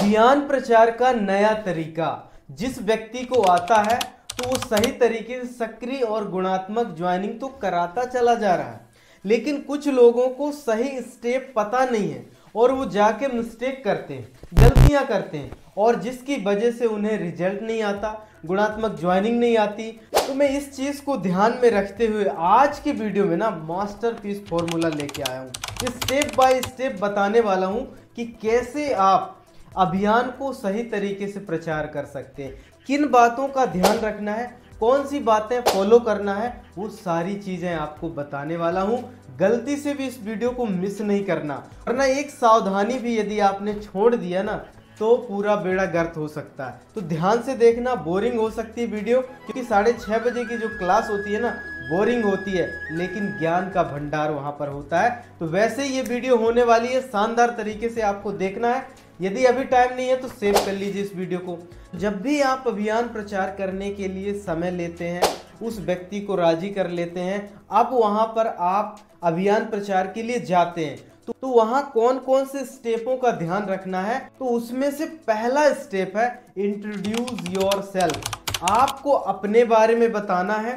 अभियान प्रचार का नया तरीका जिस व्यक्ति को आता है तो वो सही तरीके से सक्रिय और गुणात्मक ज्वाइनिंग तो कराता चला जा रहा है, लेकिन कुछ लोगों को सही स्टेप पता नहीं है और वो जाके मिस्टेक करते हैं, गलतियां करते हैं और जिसकी वजह से उन्हें रिजल्ट नहीं आता, गुणात्मक ज्वाइनिंग नहीं आती। तो मैं इस चीज को ध्यान में रखते हुए आज की वीडियो में ना मास्टरपीस फॉर्मूला लेके आया हूँ। स्टेप बाय स्टेप बताने वाला हूँ कि कैसे आप अभियान को सही तरीके से प्रचार कर सकते हैं, किन बातों का ध्यान रखना है, कौन सी बातें फॉलो करना है, वो सारी चीजें आपको बताने वाला हूं। गलती से भी इस वीडियो को मिस नहीं करना, वरना एक सावधानी भी यदि आपने छोड़ दिया ना तो पूरा बेड़ा गर्क हो सकता है। तो ध्यान से देखना, बोरिंग हो सकती है वीडियो, क्योंकि 6:30 बजे की जो क्लास होती है ना बोरिंग होती है, लेकिन ज्ञान का भंडार वहां पर होता है। तो वैसे ये वीडियो होने वाली है, शानदार तरीके से आपको देखना है। यदि अभी टाइम नहीं है तो सेव कर लीजिए इस वीडियो को। जब भी आप अभियान प्रचार करने के लिए समय लेते हैं, उस व्यक्ति को राजी कर लेते हैं, अब वहां पर आप अभियान प्रचार के लिए जाते हैं तो वहां कौन कौन से स्टेपों का ध्यान रखना है। तो उसमें से पहला स्टेप है इंट्रोड्यूस योरसेल्फ। आपको अपने बारे में बताना है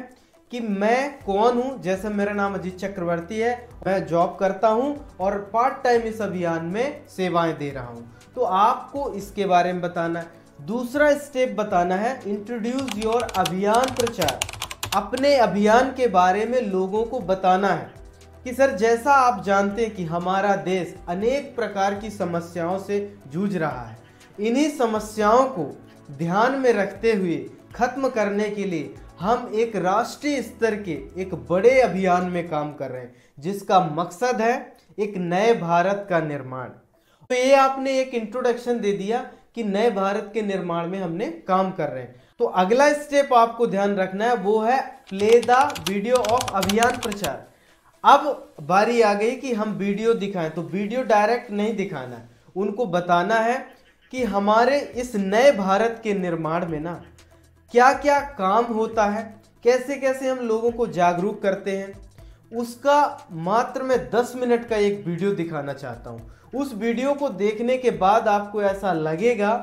कि मैं कौन हूं। जैसे मेरा नाम अजीत चक्रवर्ती है, मैं जॉब करता हूं और पार्ट टाइम इस अभियान में सेवाएं दे रहा हूं, तो आपको इसके बारे में बताना है। दूसरा स्टेप बताना है इंट्रोड्यूस योर अभियान प्रचार। अपने अभियान के बारे में लोगों को बताना है कि सर, जैसा आप जानते हैं कि हमारा देश अनेक प्रकार की समस्याओं से जूझ रहा है, इन्हीं समस्याओं को ध्यान में रखते हुए खत्म करने के लिए हम एक राष्ट्रीय स्तर के एक बड़े अभियान में काम कर रहे हैं, जिसका मकसद है एक नए भारत का निर्माण। तो ये आपने एक इंट्रोडक्शन दे दिया कि नए भारत के निर्माण में हमने काम कर रहे हैं। तो अगला स्टेप आपको ध्यान रखना है, वो है प्ले द वीडियो ऑफ अभियान प्रचार। अब बारी आ गई कि हम वीडियो दिखाएं, तो वीडियो डायरेक्ट नहीं दिखाना है, उनको बताना है कि हमारे इस नए भारत के निर्माण में ना क्या क्या काम होता है, कैसे कैसे हम लोगों को जागरूक करते हैं। उसका मात्र मैं 10 मिनट का एक वीडियो दिखाना चाहता हूं। उस वीडियो को देखने के बाद आपको ऐसा लगेगा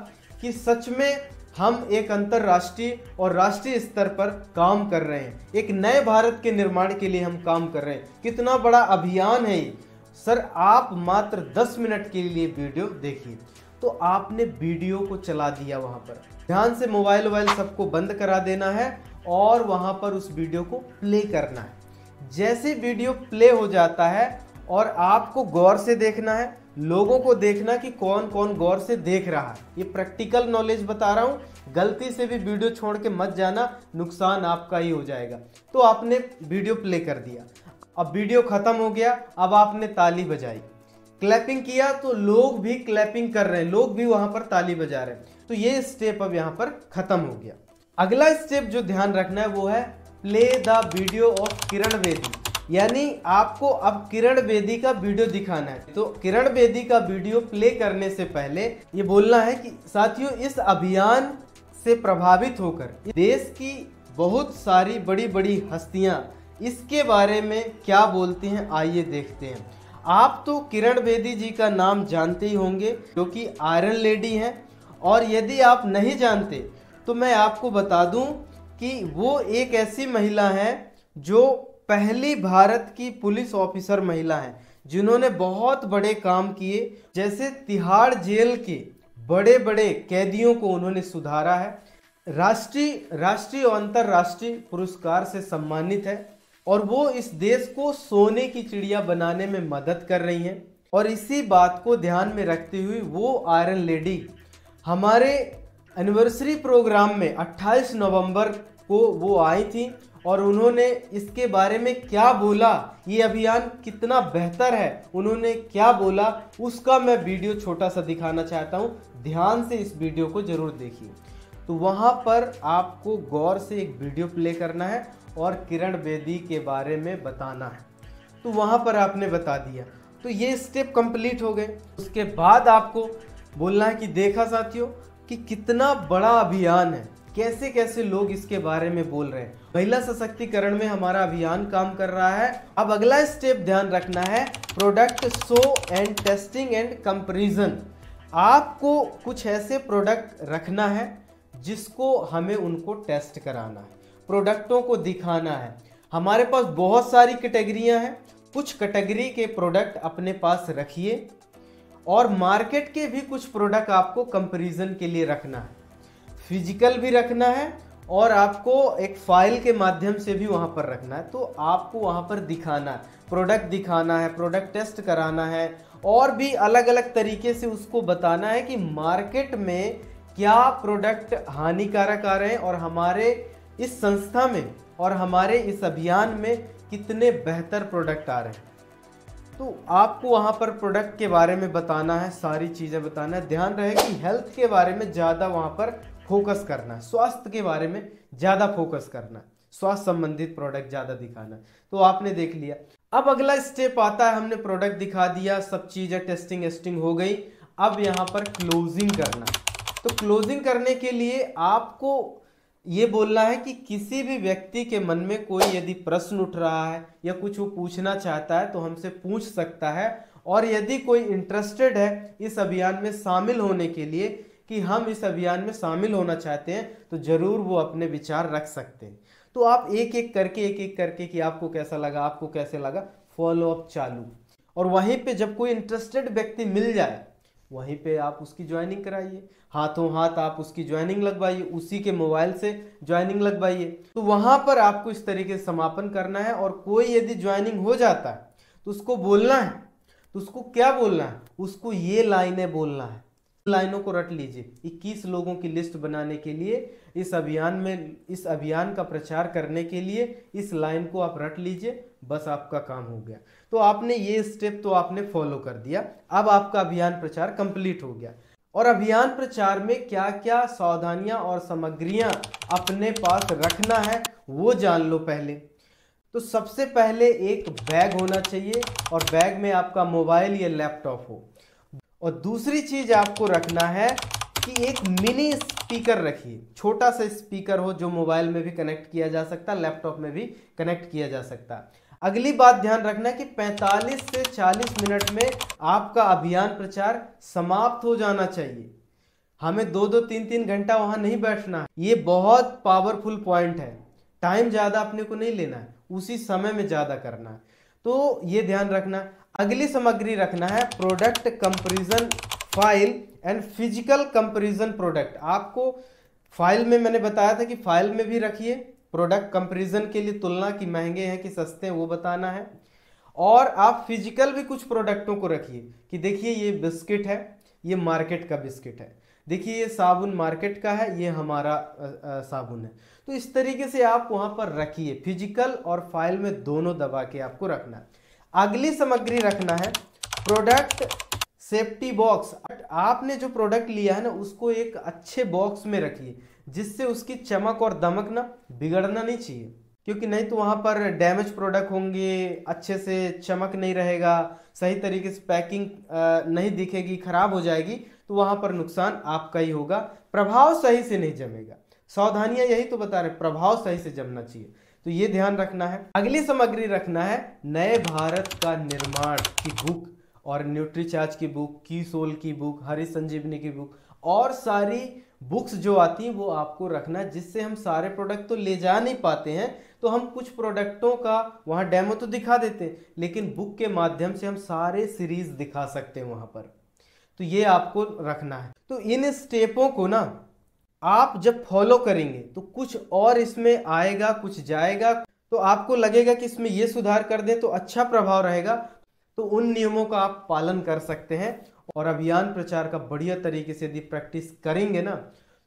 कि सच में हम एक अंतरराष्ट्रीय और राष्ट्रीय स्तर पर काम कर रहे हैं, एक नए भारत के निर्माण के लिए हम काम कर रहे हैं। कितना बड़ा अभियान है ये सर। आप मात्र 10 मिनट के लिए वीडियो देखिए। तो आपने वीडियो को चला दिया, वहां पर ध्यान से मोबाइल सबको बंद करा देना है और वहां पर उस वीडियो को प्ले करना है। जैसे वीडियो प्ले हो जाता है और आपको गौर से देखना है, लोगों को देखना कि कौन कौन गौर से देख रहा है। ये प्रैक्टिकल नॉलेज बता रहा हूं, गलती से भी वीडियो छोड़ के मत जाना, नुकसान आपका ही हो जाएगा। तो आपने वीडियो प्ले कर दिया, अब वीडियो खत्म हो गया, अब आपने ताली बजाई, क्लैपिंग किया, तो लोग भी क्लैपिंग कर रहे हैं, लोग भी वहां पर ताली बजा रहे हैं। तो ये स्टेप अब यहाँ पर खत्म हो गया। अगला स्टेप जो ध्यान रखना है वो है play the video of Kiran Bedi. यानी आपको अब किरण बेदी का वीडियो दिखाना है। तो किरण बेदी का वीडियो प्ले करने से पहले ये बोलना है कि साथियों, इस अभियान से प्रभावित होकर देश की बहुत सारी बड़ी बड़ी हस्तियां इसके बारे में क्या बोलती हैं, आइए देखते हैं। आप तो किरण बेदी जी का नाम जानते ही होंगे, जो कि आयरन लेडी हैं, और यदि आप नहीं जानते तो मैं आपको बता दूं कि वो एक ऐसी महिला हैं जो पहली भारत की पुलिस ऑफिसर महिला हैं, जिन्होंने बहुत बड़े काम किए। जैसे तिहाड़ जेल के बड़े बड़े कैदियों को उन्होंने सुधारा है, राष्ट्रीय और अंतर्राष्ट्रीय पुरस्कार से सम्मानित है, और वो इस देश को सोने की चिड़िया बनाने में मदद कर रही हैं। और इसी बात को ध्यान में रखते हुए वो आयरन लेडी हमारे एनिवर्सरी प्रोग्राम में 28 नवंबर को वो आई थी, और उन्होंने इसके बारे में क्या बोला, ये अभियान कितना बेहतर है, उन्होंने क्या बोला, उसका मैं वीडियो छोटा सा दिखाना चाहता हूँ। ध्यान से इस वीडियो को जरूर देखिए। तो वहाँ पर आपको गौर से एक वीडियो प्ले करना है और किरण बेदी के बारे में बताना है। तो वहाँ पर आपने बता दिया, तो ये स्टेप कंप्लीट हो गए। उसके बाद आपको बोलना है कि देखा साथियों कि कितना बड़ा अभियान है, कैसे कैसे लोग इसके बारे में बोल रहे हैं। महिला सशक्तिकरण में हमारा अभियान काम कर रहा है। अब अगला स्टेप ध्यान रखना है, product show and testing and comparison. आपको कुछ ऐसे प्रोडक्ट रखना है जिसको हमें उनको टेस्ट कराना है, प्रोडक्टों को दिखाना है। हमारे पास बहुत सारी कैटेगरियां हैं, कुछ कैटेगरी के प्रोडक्ट अपने पास रखिए और मार्केट के भी कुछ प्रोडक्ट आपको कंपैरिजन के लिए रखना है, फिजिकल भी रखना है और आपको एक फाइल के माध्यम से भी वहां पर रखना है। तो आपको वहां पर दिखाना है, प्रोडक्ट दिखाना है, प्रोडक्ट टेस्ट कराना है और भी अलग अलग तरीके से उसको बताना है कि मार्केट में क्या प्रोडक्ट हानिकारक आ रहे हैं और हमारे इस संस्था में और हमारे इस अभियान में कितने बेहतर प्रोडक्ट आ रहे हैं। तो आपको वहां पर प्रोडक्ट के बारे में बताना है, सारी चीजें बताना है। ध्यान रहे कि हेल्थ के बारे में ज्यादा वहां पर फोकस करना है, स्वास्थ्य के बारे में ज्यादा फोकस करना है, स्वास्थ्य संबंधित प्रोडक्ट ज्यादा दिखाना है। तो आपने देख लिया। अब अगला स्टेप आता है, हमने प्रोडक्ट दिखा दिया, सब चीजें टेस्टिंग वेस्टिंग हो गई। अब यहाँ पर क्लोजिंग करना। तो क्लोजिंग करने के लिए आपको ये बोलना है कि किसी भी व्यक्ति के मन में कोई यदि प्रश्न उठ रहा है या कुछ वो पूछना चाहता है तो हमसे पूछ सकता है, और यदि कोई इंटरेस्टेड है इस अभियान में शामिल होने के लिए कि हम इस अभियान में शामिल होना चाहते हैं, तो जरूर वो अपने विचार रख सकते हैं। तो आप एक एक करके कि आपको कैसा लगा, आपको कैसे लगा, फॉलो अप चालू। और वहीं पे जब कोई इंटरेस्टेड व्यक्ति मिल जाए वहीं पे आप उसकी ज्वाइनिंग कराइए, हाथों हाथ आप उसकी ज्वाइनिंग लगवाइए, उसी के मोबाइल से ज्वाइनिंग लगवाइए। तो वहां पर आपको इस तरीके से समापन करना है। और कोई यदि ज्वाइनिंग हो जाता है तो उसको बोलना है, तो उसको क्या बोलना है, उसको ये लाइनें बोलना है। लाइनों को रट लीजिए। 21 लोगों की लिस्ट बनाने के लिए इस अभियान का प्रचार करने के लिए इस लाइन को आप रट लीजिए, बस आपका काम हो गया। तो आपने ये स्टेप तो आपने फॉलो कर दिया। अब आपका अभियान प्रचार कंप्लीट हो गया। और अभियान प्रचार में क्या क्या सावधानियां और सामग्रियां अपने पास रखना है वो जान लो पहले। तो सबसे पहले एक बैग होना चाहिए और बैग में आपका मोबाइल या लैपटॉप हो। और दूसरी चीज आपको रखना है कि एक मिनी स्पीकर रखिए, छोटा सा स्पीकर हो जो मोबाइल में भी कनेक्ट किया जा सकता है, लैपटॉप में भी कनेक्ट किया जा सकता है। अगली बात ध्यान रखना कि 45 से 40 मिनट में आपका अभियान प्रचार समाप्त हो जाना चाहिए। हमें 2-2, 3-3 घंटा वहां नहीं बैठना है। ये बहुत पावरफुल पॉइंट है। टाइम ज्यादा अपने को नहीं लेना है, उसी समय में ज्यादा करना है। तो ये ध्यान रखना। अगली सामग्री रखना है product comparison file and physical comparison product. आपको फाइल में मैंने बताया था कि फाइल में भी रखिए, प्रोडक्ट कंपैरिजन के लिए तुलना कि महंगे हैं कि सस्ते हैं वो बताना है। और आप फिजिकल भी कुछ प्रोडक्टों को रखिए कि देखिए ये बिस्किट है, ये मार्केट का बिस्किट है, देखिए ये साबुन मार्केट का है, ये हमारा साबुन है। तो इस तरीके से आप वहां पर रखिए, फिजिकल और फाइल में दोनों दबा के आपको रखना है। अगली सामग्री रखना है प्रोडक्ट सेफ्टी बॉक्स। आपने जो प्रोडक्ट लिया है ना उसको एक अच्छे बॉक्स में रखिए जिससे उसकी चमक और दमक ना बिगड़ना नहीं चाहिए, क्योंकि नहीं तो वहां पर डैमेज प्रोडक्ट होंगे, अच्छे से चमक नहीं रहेगा, सही तरीके से पैकिंग नहीं दिखेगी, खराब हो जाएगी, तो वहां पर नुकसान आपका ही होगा, प्रभाव सही से नहीं जमेगा। सावधानियां यही तो बता रहे, प्रभाव सही से जमना चाहिए, तो ये ध्यान रखना है। अगली सामग्री रखना है नए भारत का निर्माण की बुक और न्यूट्रीचार्ज की बुक, की सोल की बुक, हरी संजीवनी की बुक और सारी बुक्स जो आती हैं वो आपको रखना है, जिससे हम सारे प्रोडक्ट तो ले जा नहीं पाते हैं तो हम कुछ प्रोडक्टों का वहां डेमो तो दिखा देते हैं, लेकिन बुक के माध्यम से हम सारे सीरीज दिखा सकते हैं वहां पर। तो ये आपको रखना है। तो इन स्टेपों को ना आप जब फॉलो करेंगे तो कुछ और इसमें आएगा, कुछ जाएगा, तो आपको लगेगा कि इसमें ये सुधार कर दें तो अच्छा प्रभाव रहेगा। तो उन नियमों का आप पालन कर सकते हैं और अभियान प्रचार का बढ़िया तरीके से यदि प्रैक्टिस करेंगे ना,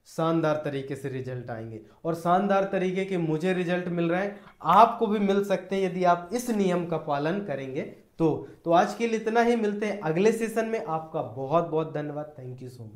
शानदार तरीके से रिजल्ट आएंगे। और शानदार तरीके के मुझे रिजल्ट मिल रहे हैं, आपको भी मिल सकते हैं यदि आप इस नियम का पालन करेंगे तो आज के लिए इतना ही। मिलते हैं अगले सेशन में। आपका बहुत बहुत धन्यवाद। Thank you so much.